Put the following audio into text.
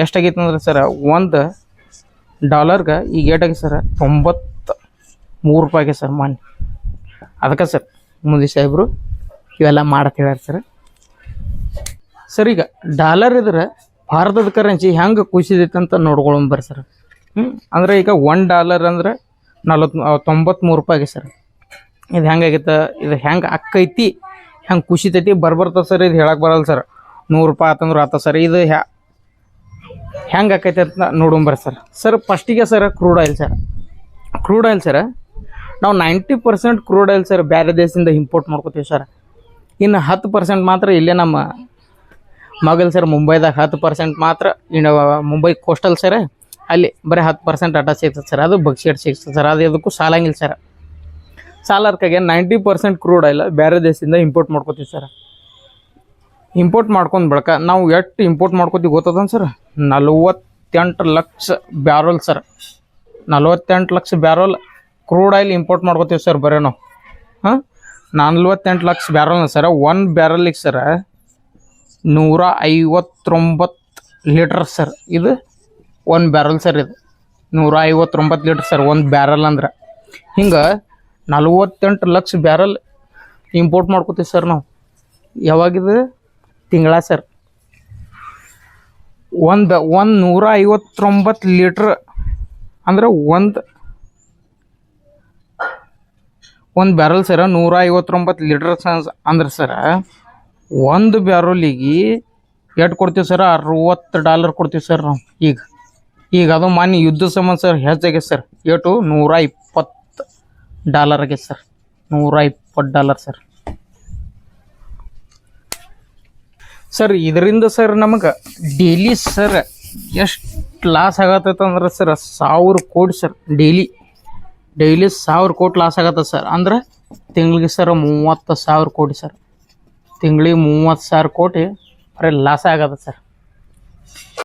ಎಷ್ಟಾಗೈತೆ ಅಂದ್ರೆ ಸರ್ $1 ಈಗ ಏಟಾಗಿ ಸರ್ 93 ರೂಪಾಯಿಗೆ ಸರ್ ಮಾನ್ಯ. ಅದಕ್ಕೆ ಸರ್ ಮೋದಿ ಸಾಹೇಬರು ಇವೆಲ್ಲ ಮಾಡಕ್ಕೆ ಹೇಳ್ಯಾರ ಸರ್. ಸರ್ ಈಗ ಡಾಲರ್ ಇದ್ರೆ ಭಾರತದ ಕರೆನ್ಸಿ ಹೆಂಗೆ ಕುಸಿದೈತೆ ಅಂತ ನೋಡ್ಕೊಳ್ಳೋಣ ಸರ್. ಅಂದರೆ ಈಗ $1 ಅಂದ್ರೆ 93 ರೂಪಾಯಿಗೆ ಸರ್. ಇದು ಹೆಂಗಾಗೈತೆ, ಇದು ಹೆಂಗೆ ಅಕ್ಕೈತಿ, ಹೆಂಗೆ ಕುಸಿತೈತಿ ಬರ್ತದೆ ಸರ್. ಇದು ಹೇಳಕ್ಕೆ ಬರಲ್ಲ ಸರ್. 100 ರೂಪಾಯಿ ಆತಂದ್ರೆ ಆತ ಸರ್. ಇದು ಹೆಂಗೆ ಆಕೈತೆ ಅಂತ ನೋಡೋಣ ಸರ್. ಸರ್ ಫಸ್ಟಿಗೆ ಸರ್ ಕ್ರೂಡ್ ಆಯಿಲ್ ಸರ್ ನಾವು 90% ಕ್ರೂಡ್ ಆಯಿಲ್ ಸರ್ ಬೇರೆ ದೇಶದಿಂದ ಇಂಪೋರ್ಟ್ ಮಾಡ್ಕೋತೀವಿ ಸರ್. ಇನ್ನು 10% ಮಾತ್ರ ಇಲ್ಲೇ ನಮ್ಮ ಮಗಲ್ ಸರ್ ಮುಂಬೈದಾಗ 10% ಮಾತ್ರ. ಇನ್ನು ಮುಂಬೈ ಕೋಸ್ಟಲ್ ಸರ್ ಅಲ್ಲಿ ಬರೀ 10% ಅಟ ಸಿಗ್ತದೆ ಸರ್. ಅದು ಬಗ್ಸಿಟ್ ಸಿಗ್ತದೆ ಸರ್. ಅದು ಇದಕ್ಕೂ ಸಾಲಂಗಿಲ್ಲ ಸರ್. ಸಾಲರ್ಕಾಗೆ 90% ಕ್ರೂಡ್ ಆಯಿಲ್ ಬೇರೆ ದೇಶದಿಂದ ಇಂಪೋರ್ಟ್ ಮಾಡ್ಕೋತೀವಿ ಸರ್. ಇಂಪೋರ್ಟ್ ಮಾಡ್ಕೊಂಡು ಬಳಕ ನಾವು ಎಷ್ಟು ಇಂಪೋರ್ಟ್ ಮಾಡ್ಕೋತೀವಿ ಗೊತ್ತದ sir? 48 lakh barrel sir. 48 lakh barrel crude oil import ಮಾಡ್ಕೋತೀವಿ ಸರ್ ಬರೀ ನಾವು. 48 ಲಕ್ಷ ಬ್ಯಾರಲ್ ಸರ್. 1 ಬ್ಯಾರಲಿಗೆ ಸರ್ 159 ಲೀಟ್ರ್ ಸರ್. ಇದು 1 ಬ್ಯಾರಲ್ ಸರ್. ಇದು 159 ಲೀಟ್ರ್ ಸರ್ 1 ಬ್ಯಾರಲ್ ಅಂದ್ರೆ. ಹಿಂಗೆ 48 ಲಕ್ಷ ಬ್ಯಾರಲ್ ಇಂಪೋರ್ಟ್ ಮಾಡ್ಕೋತೀವಿ ಸರ್ ನಾವು. ಯಾವಾಗಿದು? ತಿಂಗಳ ಸರ್. 159 ಲೀಟ್ರ್ ಅಂದ್ರೆ ಒಂದು ಬ್ಯಾರಲ್ ಸರ 159 ಲೀಟ್ರ್ ಅಂದ್ರೆ ಸರ 1 ಬ್ಯಾರಲಿಗೆ ಎಷ್ಟು ಕೊಡ್ತೀವಿ ಸರ್? $60 ಕೊಡ್ತೀವಿ ಸರ್ ನಾವು. ಈಗ ಅದು ಮಾನ್ಯ ಯುದ್ಧ ಸಂಬಂಧ ಸರ್ ಹೆಚ್ಚಾಗಿದೆ ಸರ್. ಏಟು $120 ಆಗೈತೆ ಸರ್. $120 ಸರ್. ಸರ್ ಇದರಿಂದ ಸರ್ ನಮಗೆ ಡೈಲಿ ಸರ್ ಎಷ್ಟು ಲಾಸ್ ಆಗತ್ತೈತೆ ಅಂದ್ರೆ ಸರ್ 1000 ಕೋಟಿ ಸರ್. ಡೈಲಿ 1000 ಕೋಟಿ ಲಾಸ್ ಆಗತ್ತೆ ಸರ್. ಅಂದ್ರೆ ತಿಂಗಳಿಗೆ ಸರ್ 30,000 ಕೋಟಿ ಸರ್. ತಿಂಗಳಿಗೆ 30,000 ಕೋಟಿ ಬರೀ ಲಾಸ್ ಆಗತ್ತೆ ಸರ್.